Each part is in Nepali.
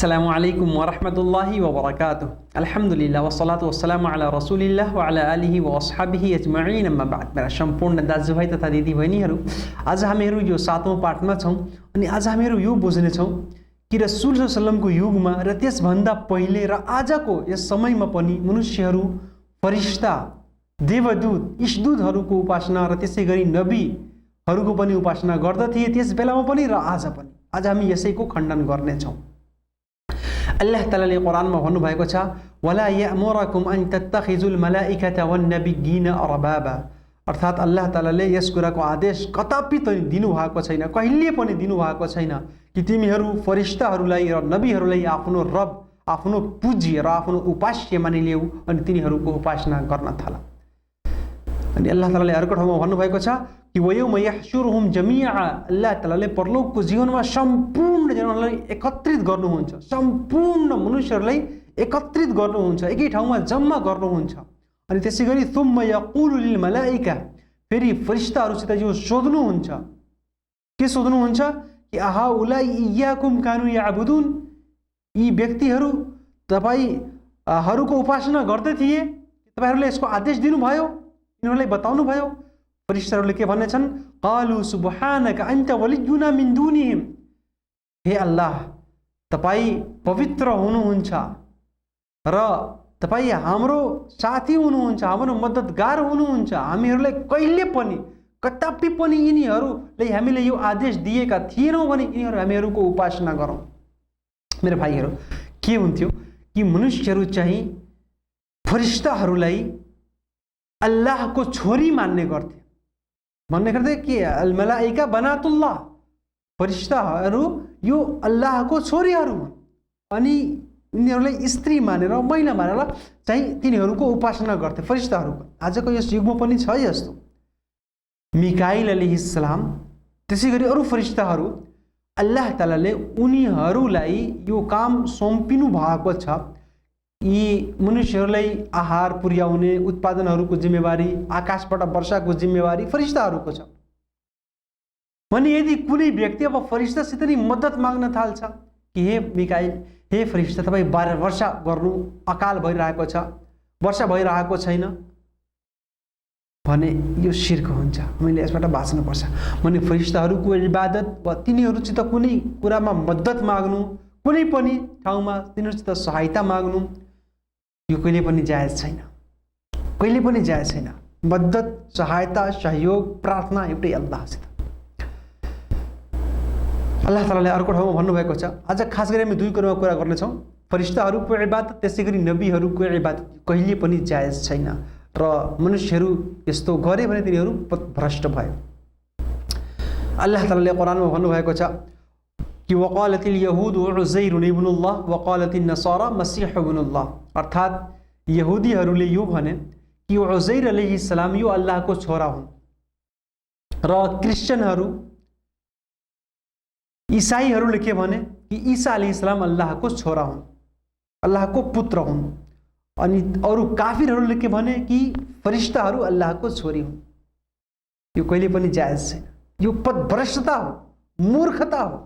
अस्सलामु अलैकुम वरहमतुल्लाहि वबरकातुह। अल्हम्दुलिल्लाह वस्सलातु वस्सलामु अला रसूलिल्लाह व अला आलिहि व अस्हाबिहि अजमईन। अम्मा बाद, मेरा सम्पूर्ण दाजुभाइ तथा दिदीबहिनीहरू, आज हामीहरू यो 7औं पाठमा छौं अनि आज हामीहरू यो बुझ्नेछौं कि रसूल सल्लल्लाहु अलैहि वसल्लमको युगमा र त्यसभन्दा पहिले र आजको यस समयमा पनि मनुष्यहरू फरिश्ता, देवदूत, ईशदूतहरूको उपासना र त्यसैगरी नबीहरूको पनि उपासना गर्दथे, त्यस बेलामा पनि र आज पनि। आज हामी यसैको खण्डन गर्नेछौं। अल्लाह तालाले कुरानमा भन्नुभएको छ, वला यामुरुकुम अन तत्तखिजुल मलाइकता वन नबिय्यिन अरबाबा। अर्थात अल्लाह तालाले यस कुराको आदेश कदापि दिनुभएको छैन, कहिले पनि दिनुभएको छैन कि तिमीहरू फरिश्ताहरूलाई र नबीहरूलाई आफ्नो रब, आफ्नो पूज्य र आफ्नो उपास्य मानिल्याऊ अनि तिनीहरूको उपासना गर्न थाल। अनि अल्लाह तालाले अर्को ठाउँमा भन्नुभएको छ कि वयौम यहशुरुहुम जमिआ। अल्लाह तालाले परलोकको जीवनमा सम्पूर्ण जनहरूलाई एकत्रित गर्नुहुन्छ, सम्पूर्ण मनुष्यहरूलाई एकत्रित गर्नुहुन्छ, एकै ठाउँमा जम्मा गर्नुहुन्छ। अनि त्यसैगरी थुम्मा यकुलु लिल मलाइका, फेरि फरिश्ताहरूसित यो सोध्नुहुन्छ। के सोध्नुहुन्छ कि अहाउलाई इय्याकुम कानु याबुदुन, यी व्यक्तिहरू तपाईहरुको उपासना गर्दै थिए, तपाईहरुले यसको आदेश दिनुभयो, यिनीहरूलाई बताउनु भयो। फरिश्ताहरूले के भन्नेछन्, कालु सुब्हानक अन्त वलियुना मिन दुनिहिम। हे अल्लाह, तपाई पवित्र हुनुहुन्छ र तपाई हाम्रो साथी हुनुहुन्छ, हाम्रो मद्दतगार हुनुहुन्छ। हामीहरूलाई कहिले पनि कदापि पनि यिनीहरूले हामीले यो आदेश दिएका थिएनौँ भने यिनीहरू हामीहरूको उपासना गरौँ। मेरो भाइहरू, के हुन्थ्यो कि मनुष्यहरू चाहिँ फरिश्ताहरूलाई अल्लाहको छोरी मान्ने गर्थे, भन्ने गर्थे कि अल मलाइका बनातुल्लाह, फरिश्ताहरू यो अल्लाहको छोरीहरू हुन्। अनि उनीहरूलाई स्त्री मानेर महिला मानेर चाहिँ तिनीहरूको उपासना गर्थे फरिश्ताहरूको। आजको यस युगमा पनि छ यस्तो। मिकाइल अलैहिस्सलाम, त्यसैगरी अरू फरिश्ताहरू, अल्लाह तालाले उनीहरूलाई यो काम सुम्पिनु भएको छ। यी मनुष्यहरूलाई आहार पुर्याउने, उत्पादनहरूको जिम्मेवारी, आकाशबाट वर्षाको जिम्मेवारी फरिश्ताहरूको छ। भने यदि कुनै व्यक्ति अब फरिश्तासित नि मद्दत माग्न थाल्छ कि हे मिकाइल, हे फरिश्ता, तपाईँ वर्षा गर्नु, अकाल भइरहेको छ, वर्षा भइरहेको छैन भने यो शिर्क हुन्छ, हामीले यसबाट बाँच्नुपर्छ। भने फरिश्ताहरूको इबादत वा तिनीहरूसित कुनै कुरामा मद्दत माग्नु, कुनै पनि ठाउँमा तिनीहरूसित सहायता माग्नु, यो कहिले पनि जायज छैन, कहिले पनि जायज छैन। मद्दत, सहायता, सहयोग, प्रार्थना एउटै अल्लाहसित। अल्लाह तालाले अर्को ठाउँमा भन्नुभएको छ, आज खास गरी हामी दुई कुरामा कुरा गर्नेछौँ, फरिश्ताहरूको इबादत, त्यसैगरी नबीहरूको इबादत कहिले पनि जायज छैन र मनुष्यहरू यस्तो गरे भने तिनीहरू भ्रष्ट भयो। अल्लाह तालाले कुरानमा भन्नुभएको छ कि वक़ालतिल यहूद उज़ैर इब्नुल्लाह वक़ालतिन नसारा मसीह इब्नुल्लाह। अर्थात यहुदीहरूले यो भने कि उज़ैर अलैहिस्सलाम यो अल्लाहको छोरा हुन् र क्रिश्चियनहरू, ईसाईहरूले के भने कि ईसा अलैहिस्सलाम अल्लाहको छोरा हुन्, अल्लाहको पुत्र हुन्। अनि अरू काफिरहरूले के भने कि फरिश्ताहरू अल्लाहको छोरी हुन्। यो कहिले पनि जायज छैन, यो पदभ्रष्टता हो, मूर्खता हो।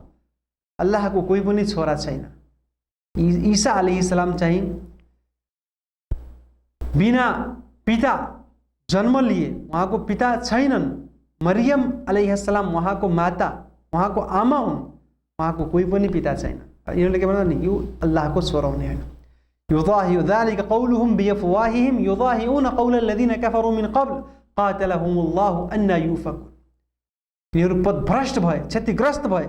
अल्लाहको कोही पनि छोरा छैन। ईसा अलैहिस्सलाम चाहिँ बिना पिता जन्म लिए, उहाँको पिता छैनन्। मरियम अलैहिस्सलाम उहाँको माता, उहाँको आमा हुन्, उहाँको कोही पनि पिता छैन। यिनीहरूले के भन्छ नि, यो अल्लाहको छोरा हुने होइन। युदाहिउ ذلك قولهم بأفواههم يضاهئون قول الذين كفروا من قبل قاتلهم الله أن يؤفكون। तिनीहरू पदभ्रष्ट भए, क्षतिग्रस्त भए,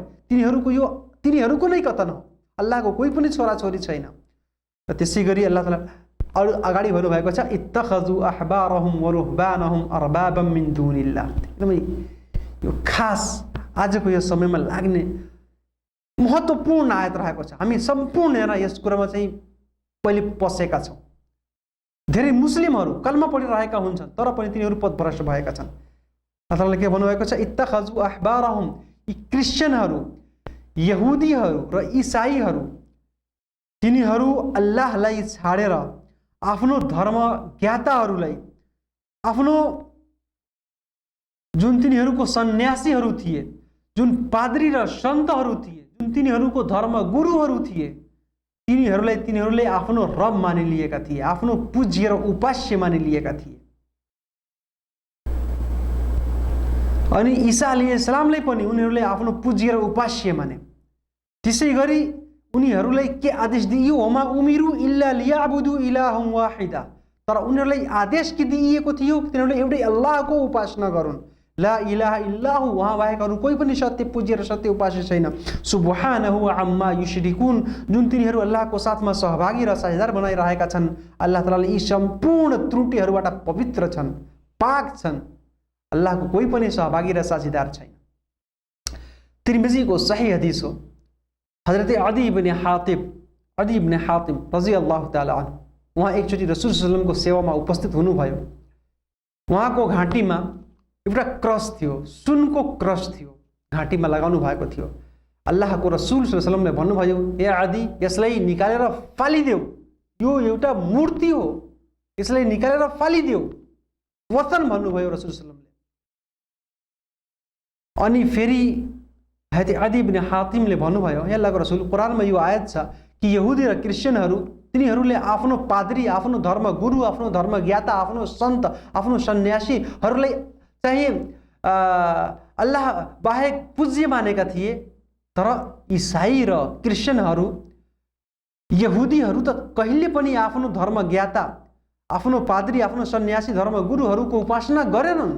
तिनीहरूको नै कथन हो, अल्लाहको कोही पनि छोराछोरी छैन। र त्यसै गरी अल्लाह ताला अरू अगाडि भन्नुभएको छ, इत्तखजु अहबारहुम व रुहबानहुम अरबाबम मिन दुनिल्लाह। एकदमै यो खास आजको यो समयमा लाग्ने महत्त्वपूर्ण आयत रहेको छ। हामी सम्पूर्ण यस कुरामा चाहिँ पहिले पसेका छौँ। धेरै मुस्लिमहरू कलमा पढिरहेका हुन्छन् तर पनि तिनीहरू पदभ्रष्ट भएका छन्। अल्लाहले के भन्नुभएको छ, इत्तखजु अहबारहुम, यी क्रिश्चियनहरू, यहुदीहरू र ईसाईहरू, तिनीहरू अल्लाहलाई छाडेर आफ्नो धर्म ज्ञाताहरूलाई, आफ्नो जुन तिनीहरूको सन्यासीहरू थिए, जुन पाद्री र सन्तहरू थिए, जुन तिनीहरूको धर्म गुरुहरू थिए, तिनीहरूले आफ्नो रब मानिलिएका थिए, आफ्नो पूज्य र उपास्य मानिलिएका थिए। अनि ईसा अलैहिस्सलामलाई पनि उनीहरूले आफ्नो पूज्य र उपास्य माने। त्यसै गरी उनीहरूलाई के आदेश दिइयो? वमा उमिरु इल्ला लियाबुदु इलाहम वाहिदा। तर उनीहरूलाई आदेश के दिइएको थियो? तिनीहरूले एउटै अल्लाहको उपासना गरून्। ला इलाहा इल्लाहु, उहाँ बाहेक अरू कोही पनि सत्य पूज्य र सत्य उपास्य छैन। सुब्हानहु अम्मा युश्रिकुन, जुन तिनीहरू अल्लाहको साथमा सहभागी र साझेदार बनाइरहेका छन्, अल्लाह तालाले यी सम्पूर्ण त्रुटिहरूबाट पवित्र छन्, पाक छन्। अल्लाहको कोही पनि सहभागी र साझेदार छैन। तिर्मिजीको सही हदीस हो। हजरत अदी इब्न हातिम रज़ियल्लाहु ताला अन्हु, उहाँ एकचोटि रसूल सल्लल्लाहु अलैहि वसल्लमको सेवामा उपस्थित हुनुभयो। उहाँको घाँटीमा एउटा क्रस थियो, सुनको क्रस थियो, घाँटीमा लगाउनु भएको थियो। अल्लाहको रसूल सल्लल्लाहु अलैहि वसल्लमले भन्नुभयो, ए आदी, यसलाई निकालेर फालिदेऊ, यो एउटा मूर्ति हो, यसलाई निकालेर फालिदेऊ, वचन भन्नुभयो रसूल सल्लल्लाहु अलैहि वसल्लमले। अनि फेरि हजरत अदी इब्न हातिमले भन्नुभयो, हे अल्लाहको रसूल, कुरानमा यो आयत छ कि यहुदी र क्रिश्चियनहरू तिनीहरूले आफ्नो पादरी, आफ्नो धर्मगुरु, आफ्नो धर्मज्ञाता, आफ्नो सन्त, आफ्नो सन्यासीहरूलाई चाहिँ अल्लाह बाहेक पूज्य मानेका थिए। तर इसाई र क्रिश्चियनहरू, यहुदीहरू त कहिले पनि आफ्नो धर्मज्ञाता, आफ्नो पादरी, आफ्नो सन्यासी, धर्मगुरुहरूको उपासना गरेनन्।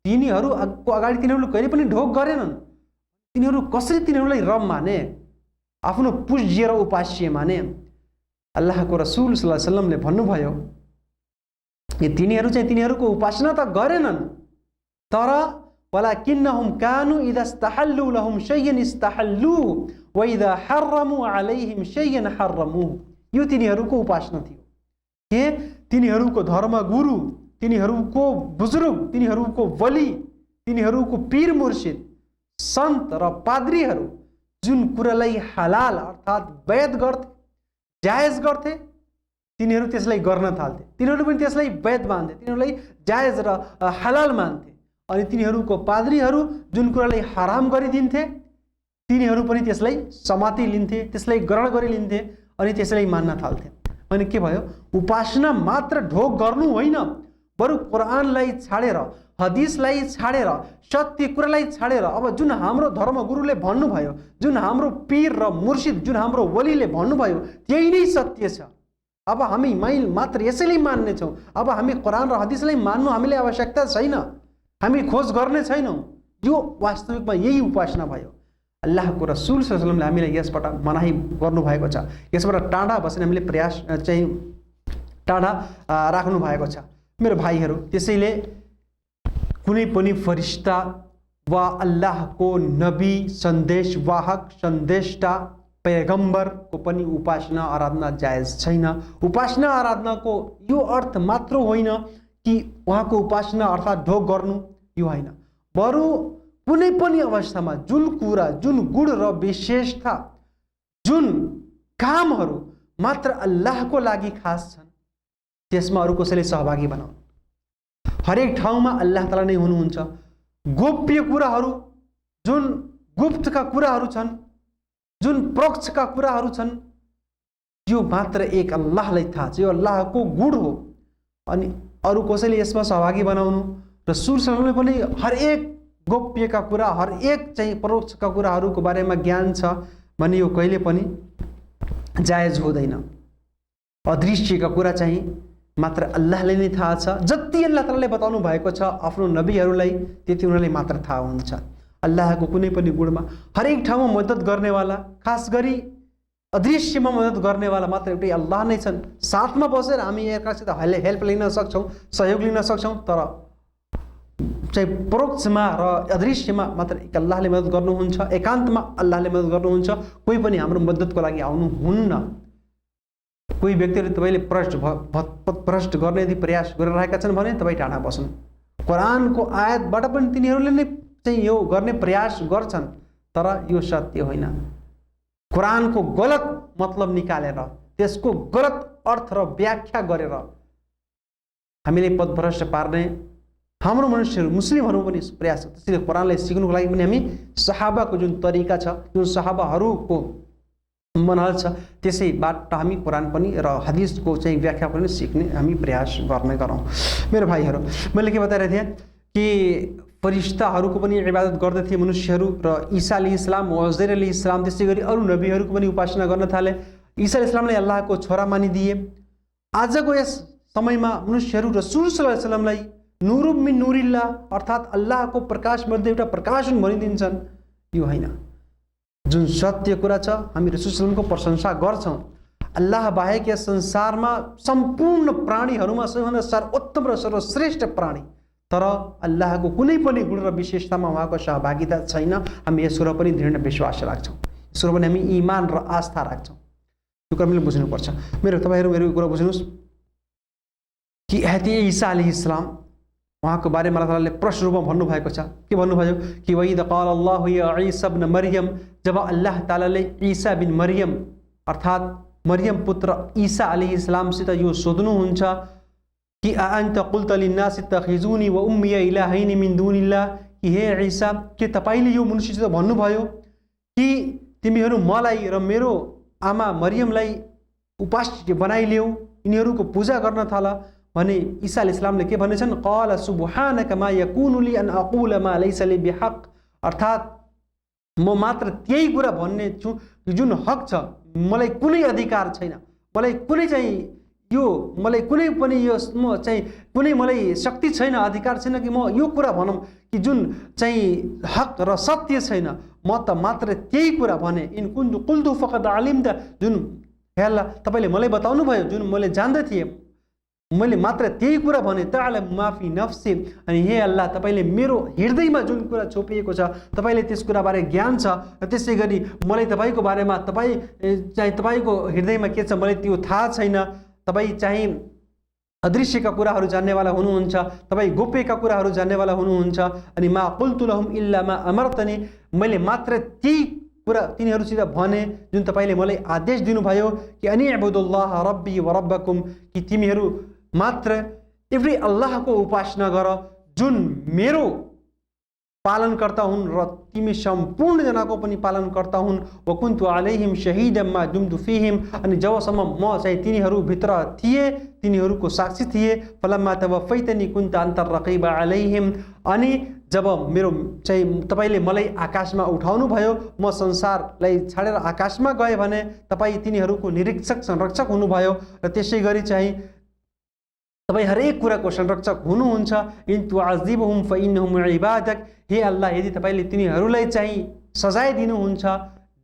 तिनीहरूको अगाडि तिनीहरूले कहिले पनि ढोक गरेनन्। तिनीहरू कसरी तिनीहरूलाई रब माने, आफ्नो पूज्य र उपास्य माने? अल्लाहको रसूल सल्लल्लाहु अलैहि वसल्लमले भन्नुभयो कि तिनीहरू चाहिँ तिनीहरूको उपासना त गरेनन्, तर वलाकिन्नहुम कानु इदा इस्तहल्लु लहुम शैयन इस्तहल्लुहु व इदा हर्रमु अलैहिम शैयन हर्रमुहु। यो तिनीहरूको उपासना थियो के तिनीहरूको धर्मगुरु, तिनीहरूको बुजुर्ग, तिनीहरूको वली, तिनीहरूको पीर मुर्शिद, सन्त र पाद्रीहरू जुन कुरालाई हलाल अर्थात् वैध गर्थे, जायज गर्थे, तिनीहरू त्यसलाई गर्न थाल्थे। तिनीहरू पनि त्यसलाई वैध मान्थे, तिनीहरूलाई जायज र हलाल मान्थे। अनि तिनीहरूको पाद्रीहरू जुन कुरालाई हराम गरिदिन्थे, तिनीहरू पनि त्यसलाई समाति लिन्थे, त्यसलाई ग्रहण गरिलिन्थे अनि त्यसलाई मान्न थाल्थे। अनि के भयो? उपासना मात्र ढोक गर्नु होइन, बरु कुरानलाई छाडेर, हदिसलाई छाडेर, सत्य कुरालाई छाडेर, अब जुन हाम्रो धर्मगुरुले भन्नुभयो, जुन हाम्रो पीर र मुर्शिद, जुन हाम्रो वलीले भन्नुभयो, त्यही नै सत्य छ। अब हामी मात्र यसैलाई मान्ने छौँ। अब हामी कुरान र हदिसलाई मान्नु हामीलाई आवश्यकता छैन, हामी खोज गर्ने छैनौँ। यो वास्तविकमा यही उपासना भयो। अल्लाहको रसूल सल्लल्लाहु अलैहि वसल्लमले हामीलाई यसबाट मनाही गर्नुभएको छ। यसबाट टाढा बस्ने हामीले प्रयास चाहिँ टाढा राख्नु भएको छ मेरो भाइहरू। त्यसैले कुनै पनि फरिश्ता वा अल्लाहको नबी, सन्देशवाहक, सन्देष्टा, पैगम्बरको पनि उपासना आराधना जायज छैन। उपासना आराधनाको यो अर्थ मात्र होइन कि उहाँको उपासना अर्थात् ढोक गर्नु, यो होइन। बरु कुनै पनि अवस्थामा जुन कुरा, जुन गुण र विशेषता, जुन कामहरू मात्र अल्लाहको लागि खास छन्, त्यसमा अरू कसैले सहभागी बनाउनु। हरेक ठाउँमा अल्लाह ताला नै हुनुहुन्छ। गोप्य कुराहरू, जुन गुप्तका कुराहरू छन्, जुन परोक्षका कुराहरू छन्, यो मात्र एक अल्लाहलाई थाहा छ। यो अल्लाहको गुण हो। अनि अरू कसैले यसमा सहभागी बनाउनु, रसूल सल्लल्लाहु अलैहि वसल्लमले पनि हरेक गोप्यका कुरा, हरेक चाहिँ परोक्षका कुराहरूको बारेमा ज्ञान छ भने यो कहिले पनि जायज हुँदैन। अदृश्यका कुरा चाहिँ मात्र अल्लाहले नै थाहा छ। जति अल्लाह तालाले बताउनु भएको छ आफ्नो नबीहरूलाई, त्यति उनीहरूलाई मात्र थाहा हुन्छ। अल्लाहको कुनै पनि गुणमा हरेक ठाउँमा मद्दत गर्नेवाला, खास गरी अदृश्यमा मद्दत गर्नेवाला मात्र एउटै अल्लाह नै छन्। साथमा बसेर हामी एकअर्कासित हेल्प लिन सक्छौँ, सहयोग लिन सक्छौँ, तर चाहिँ परोक्षमा र अदृश्यमा मात्र एक अल्लाहले मद्दत गर्नुहुन्छ। एकान्तमा अल्लाहले मद्दत गर्नुहुन्छ। कोही पनि हाम्रो मद्दतको लागि आउनुहुन्न। कोही व्यक्तिहरूले तपाईँले भ्रष्ट गर्ने यदि प्रयास गरिरहेका छन् भने तपाईँ टाढा बस्नु। कुरानको आयतबाट पनि तिनीहरूले नै चाहिँ यो गर्ने प्रयास गर्छन्, तर यो सत्य होइन। कुरानको गलत मतलब निकालेर, त्यसको गलत अर्थ र व्याख्या गरेर हामीले पथभ्रष्ट पार्ने हाम्रो मनुष्यहरू, मुस्लिमहरू पनि प्रयास गर्छ। त्यसैले कुरानलाई सिक्नुको लागि पनि हामी सहाबाको जुन तरिका छ, जुन सहाबाहरूको मनहल्छ। त्यसैबाट हामी कुरान पनि र हदिसको चाहिँ व्याख्या पनि सिक्ने हामी प्रयास गर्ने गरौँ। मेरो भाइहरू, मैले के बताइरहेको थिएँ कि फरिस्ताहरूको पनि इबादत गर्दथे मनुष्यहरू, र ईसा अलैहिस्सलाम, उजैर अलैहिस्सलाम, त्यसै गरी अरू नबीहरूको पनि उपासना गर्न थाले। ईसा अलैहिस्सलामलाई अल्लाहको छोरा मानिदिए। आजको यस समयमा मनुष्यहरू रसूल सल्लल्लाहु अलैहि वसल्लमलाई नूरुम मिन नूरिल्लाह अर्थात् अल्लाहको प्रकाश मध्ये एउटा प्रकाश हुन् भनिदिन्छन्। यो होइन, जुन सत्य कुरा छ हामी रसूल सल्लल्लाहु अलैहि वसल्लमको प्रशंसा गर्छौँ। अल्लाह बाहेक यस संसारमा सम्पूर्ण प्राणीहरूमा सबैभन्दा सर्वोत्तम र सर्वश्रेष्ठ प्राणी, तर अल्लाहको कुनै पनि गुण र विशेषतामा उहाँको सहभागिता छैन। हामी यस कुरा पनि दृढ विश्वास राख्छौँ, यस कुरा पनि हामी इमान र आस्था राख्छौँ। यो कुरा मैले बुझ्नुपर्छ। तपाईँहरू मेरो कुरा बुझ्नुहोस् कि हजरत ईसा अलैहिस्सलाम उहाँको बारेमा अल्लाह तालाले प्रश्न रूपमा भन्नुभएको छ। के भन्नुभयो कि वइद क़ाल अल्लाहु या ईसा इब्न मरियम, जब अल्लाह तालाले ईसा बिन मरियम अर्थात् मरियम पुत्र ईसा अलैहिस्सलामसित यो सोध्नुहुन्छ कि अअन्त कुल्त लिन्नास इत्तखिजुनी व उम्मी इलाहैनि मिन दुनिल्लाह, कि हे ईसा के तपाईँले यो मनुष्यसित भन्नुभयो कि तिमीहरू मलाई र मेरो आमा मरियमलाई उपास्य बनाइलियौ, यिनीहरूको पूजा गर्न थाल भने ईसा अलैहिस्सलामले के भनेछन्, क़ाल सुब्हानक मा यकुनु ली अन अक़ूल मा लैसा ली बिहक़, अर्थात् म मात्र त्यही कुरा भन्ने छु जुन हक छ, मलाई कुनै अधिकार छैन, मलाई कुनै चाहिँ यो मलाई कुनै पनि यो म चाहिँ कुनै मलाई शक्ति छैन, अधिकार छैन कि म यो कुरा भनौँ कि जुन चाहिँ हक र सत्य छैन। म त मात्र त्यही कुरा भने। इन कुन्तु कुल्तु फक़द अलिम्त, जुन हे अल्लाह तपाईँले मलाई बताउनु भयो, जुन मैले जान्दथे, मैले मात्र त्यही कुरा भने। तअलम मा फी नफ्सी, अनि हे अल्लाह तपाईँले मेरो हृदयमा जुन कुरा छोपिएको छ तपाईँले त्यस कुराबारे ज्ञान छ, र त्यसै गरी मलाई तपाईँको बारेमा तपाईँको हृदयमा के छ मलाई त्यो थाहा छैन। तपाईँ चाहिँ अदृश्यका कुराहरू जान्नेवाला हुनुहुन्छ, तपाईँ गोप्यका कुराहरू जान्नेवाला हुनुहुन्छ। अनि मा कुल्तु लहुम इल्ला मा अमरतनी, मैले मात्र त्यही कुरा तिनीहरूसित भने जुन तपाईँले मलाई आदेश दिनुभयो कि अनि अबुदुल्लाह रब्बी व रब्बकुम, कि तिमीहरू मात्र एउटै अल्लाहको उपासना गर जुन मेरो पालनकर्ता हुन् र तिमी सम्पूर्ण जनाको पनि पालनकर्ता हुन्। व कुन्तु अलैहिम शहीदम मा दुम्तु फीहिम, अनि जबसम्म म चाहिँ तिनीहरूभित्र थिएँ, तिनीहरूको साक्षी थिएँ। फलम्मा तवफ़ैतनी कुन्त अन्त रक़ीब अलैहिम, अनि जब मेरो चाहिँ तपाईँले मलाई आकाशमा उठाउनु भयो, म संसारलाई छाडेर आकाशमा गएँ भने तपाईँ तिनीहरूको निरीक्षक संरक्षक हुनुभयो, र त्यसै गरी चाहिँ तपाईँ हरेक कुराको संरक्षक हुनुहुन्छ। इन तुअज़िबहुम फ़इन्नहुम इबादक, हे अल्लाह यदि तपाईँले तिनीहरूलाई चाहिँ सजाय दिनुहुन्छ,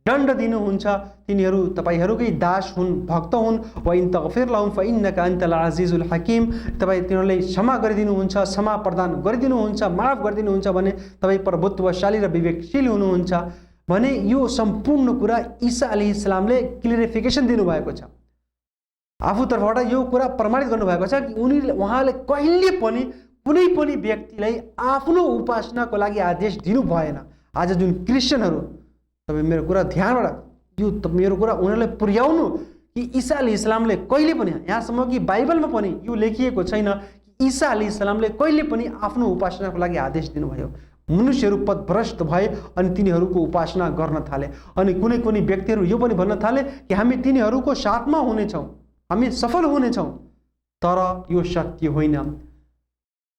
दण्ड दिनुहुन्छ, तिनीहरू तपाईँहरूकै दास हुन्, भक्त हुन्। व इन तग़फिर लहुम फ़इन्नका अन्तल अज़ीज़ुल हकीम, तपाईँ तिनीहरूलाई क्षमा गरिदिनुहुन्छ, क्षमा प्रदान गरिदिनुहुन्छ, माफ गरिदिनुहुन्छ भने तपाईँ प्रभुत्वशाली र विवेकशील हुनुहुन्छ भने। यो सम्पूर्ण कुरा ईसा अलैहिस्सलामले क्लियरिफिकेसन दिनुभएको छ, आफूतर्फबाट यो कुरा प्रमाणित गर्नुभएको छ कि उहाँले कहिले पनि कुनै पनि व्यक्तिलाई आफ्नो उपासनाको लागि आदेश दिनु भएन। आज जुन क्रिस्चियनहरू, तपाईँ मेरो कुरा ध्यानबाट यो मेरो कुरा उनीहरूलाई पुर्याउनु कि ईसा अलैहिस्सलामले कहिले पनि, यहाँसम्म कि बाइबलमा पनि यो लेखिएको छैन कि ईसा अलैहिस्सलामले कहिले पनि आफ्नो उपासनाको लागि आदेश दिनुभयो। मनुष्यहरू पथभ्रष्ट भए अनि तिनीहरूको उपासना गर्न थाले, अनि कुनै कुनै व्यक्तिहरू यो पनि भन्न थाले कि हामी तिनीहरूको साथमा हुनेछौँ, हामी सफल हुनेछौँ, तर यो सत्य होइन।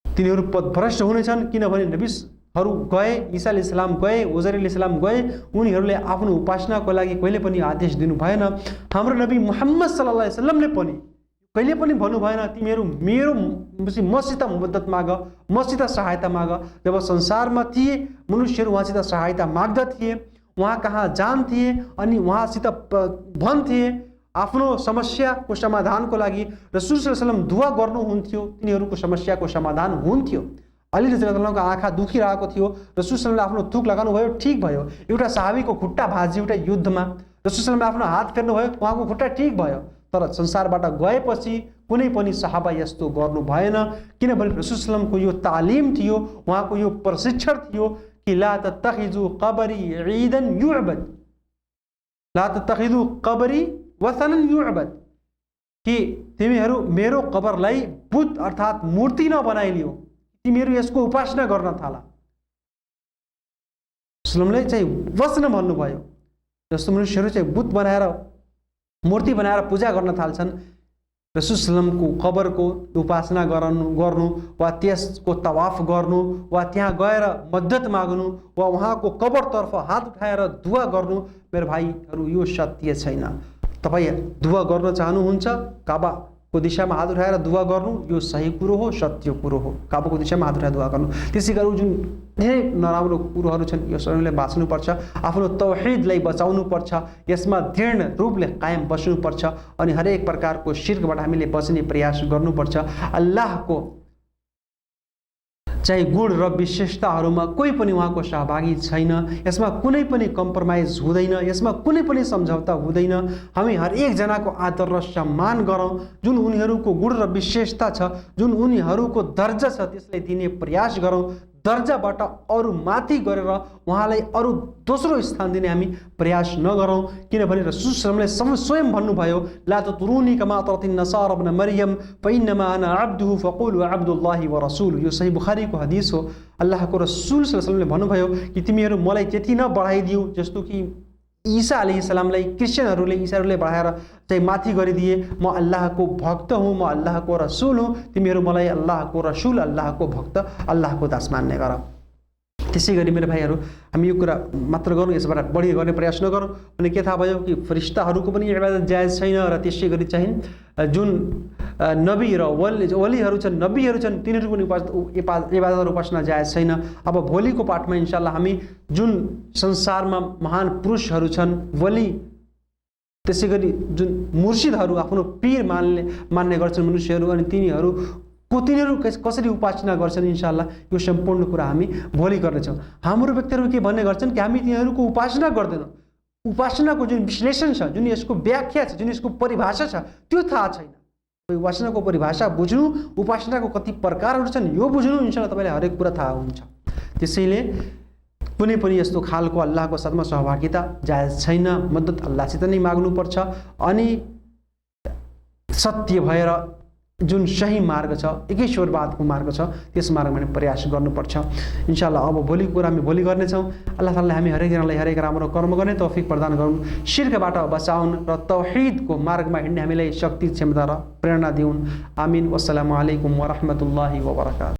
तिनीहरू पथभ्रष्ट हुनेछन् किनभने नबीहरू गए, ईसा अलैहिस्सलाम गए, उजैर अलैहिस्सलाम गए, उनीहरूले आफ्नो उपासनाको लागि कहिले पनि आदेश दिनु भएन। हाम्रो नबी मुहम्मद सल्लल्लाहु अलैहि वसल्लमले पनि कहिले पनि भन्नु भएन तिमीहरू मसित मद्दत माग, मसित सहायता माग। जब संसारमा थिए मनुष्यहरू उहाँसित सहायता माग्दथे, उहाँ कहाँ जान्थे अनि उहाँसित भन्थे आफ्नो समस्याको समाधानको लागि। रसूल सल्लल्लाहु अलैहि वसल्लम दुआ गर्नुहुन्थ्यो, तिनीहरूको समस्याको समाधान हुन्थ्यो। अली रज़ियल्लाहु अन्हुको आँखा दुखिरहेको थियो, रसूल सल्लल्लाहु अलैहि वसल्लमले आफ्नो थुक लगाउनु भयो, ठिक भयो। एउटा सहाबीको खुट्टा भाँच्यो एउटा युद्धमा, रसूल सल्लल्लाहु अलैहि वसल्लमले आफ्नो हात फेर्नुभयो, उहाँको खुट्टा ठिक भयो। तर संसारबाट गएपछि कुनै पनि सहाबा यस्तो गर्नु भएन, किनभने रसूल सल्लल्लाहु अलैहि वसल्लमको यो तालिम थियो, उहाँको यो प्रशिक्षण थियो कि ला तत्तखिजु क़बरी ईदन युअबद, ला तत्तखिजु क़बरी वसनन युअबद, कि तिमीहरू मेरो कबरलाई बुत अर्थात् मूर्ति नबनाइलियो, तिमीहरू यसको उपासना गर्न थाला। रसूलले चाहिँ वचन भन्नुभयो जस्तो मनुष्यहरू चाहिँ बुत बनाएर मूर्ति बनाएर पूजा गर्न थाल्छन्, रसूल सल्लल्लाहु अलैहि वसल्लमको कबरको उपासना गर्नु वा त्यसको तवाफ गर्नु वा त्यहाँ गएर मद्दत माग्नु वा उहाँको कबरतर्फ हात उठाएर दुआ गर्नु, मेरो भाइहरू यो सत्य छैन। तपाईँ दुआ गर्न चाहनुहुन्छ, काबाको दिशामा हात उठाएर दुआ गर्नु यो सही कुरो हो, सत्य कुरो हो, काबाको दिशामा हात उठाएर दुआ गर्नु। त्यसै गरी जुन धेरै नराम्रो कुरोहरू छन् यो सबैले बाँच्नुपर्छ, आफ्नो तौहीदलाई बचाउनुपर्छ, यसमा दृढ रूपले कायम बस्नुपर्छ अनि हरेक प्रकारको शिर्कबाट हामीले बच्ने प्रयास गर्नुपर्छ। अल्लाहको चाहिँ गुण र विशेषताहरूमा कोही पनि उहाँको सहभागी छैन, यसमा कुनै पनि कम्प्रोमाइज हुँदैन, यसमा कुनै पनि सम्झौता हुँदैन। हामी हरेकजनाको आदर र सम्मान गरौँ, जुन उनीहरूको गुण र विशेषता छ, जुन उनीहरूको दर्जा छ त्यसलाई दिने प्रयास गरौँ। दर्जाबाट अरू माथि गरेर उहाँलाई अरू दोस्रो स्थान दिने हामी प्रयास नगरौँ, किनभने रसूल सल्लल्लाहु अलैहि वसल्लम स्वयं भन्नुभयो, ला तुतरूनी कमा अतरतिन नसारा इब्न मरियम फइन्नमा अना अब्दुहु फकुलु अब्दुल्लाहि व रसूलु। यो सही बुखारीको हदिस हो। अल्लाहको रसूल सल्लल्लाहु अलैहि वसल्लमले भन्नुभयो कि तिमीहरू मलाई त्यति नबढाइदिऊ जस्तो कि ईसा अलैहिस्सलामलाई क्रिस्चियनहरूले ईसाहरूले बढाएर चाहिँ माथि गरिदिए। म अल्लाहको भक्त हुँ, म अल्लाहको रसूल हुँ, तिमीहरू मलाई अल्लाहको रसूल, अल्लाहको भक्त, अल्लाहको दास मान्ने गर। त्यसै गरी मेरो भाइहरू हामी यो कुरा मात्र गरौँ, यसबाट बढी गर्ने प्रयास नगरौँ। अनि के थाहा भयो कि फरिस्ताहरूको पनि इबादत जायज छैन र त्यसै गरी चाहिँ जुन नबी र वलीहरू छन्, नबीहरू छन्, तिनीहरूको पनि इबादत र उपासना जायज छैन। अब भोलिको पाठमा इन्शाअल्लाह हामी जुन संसारमा महान पुरुषहरू छन्, वली, त्यसै गरी जुन मुर्शिदहरू आफ्नो पीर मान्ने गर्छन् मनुष्यहरू, अनि तिनीहरू कसरी उपासना गर्छन्, इन्शाअल्लाह यो सम्पूर्ण कुरा हामी भोलि गर्नेछौँ। हाम्रो व्यक्तिहरू के भन्ने गर्छन् कि हामी तिनीहरूको उपासना गर्दैनौँ, उपासनाको जुन विश्लेषण छ, जुन यसको व्याख्या छ, जुन यसको परिभाषा छ, त्यो थाहा छैन। उपासनाको परिभाषा बुझ्नु, उपासनाको कति प्रकारहरू छन् यो बुझ्नु, इन्शाअल्लाह तपाईँलाई हरेक कुरा थाहा हुन्छ। त्यसैले कुनै पनि यस्तो खालको अल्लाहको साथमा सहभागिता जायज छैन। मद्दत अल्लाहसित नै माग्नुपर्छ अनि सत्य भएर जुन सही मार्ग छ, एकेश्वरवादको मार्ग छ, त्यस मार्गमा प्रयास गर्नुपर्छ। इन्शाअल्लाह अब भोलिको कुरा हामी भोलि गर्नेछौँ। अल्लाह तालाले हामी हरेकजनालाई हरेक राम्रो कर्म गर्ने तौफिक प्रदान गरून्, शिर्कबाट बचाउन् र तौहीदको मार्गमा हिँड्ने हामीलाई शक्ति, क्षमता र प्रेरणा दिउन्। आमिन। वस्सलामु अलैकुम वरहमतुल्लाहि वबरकातुहू।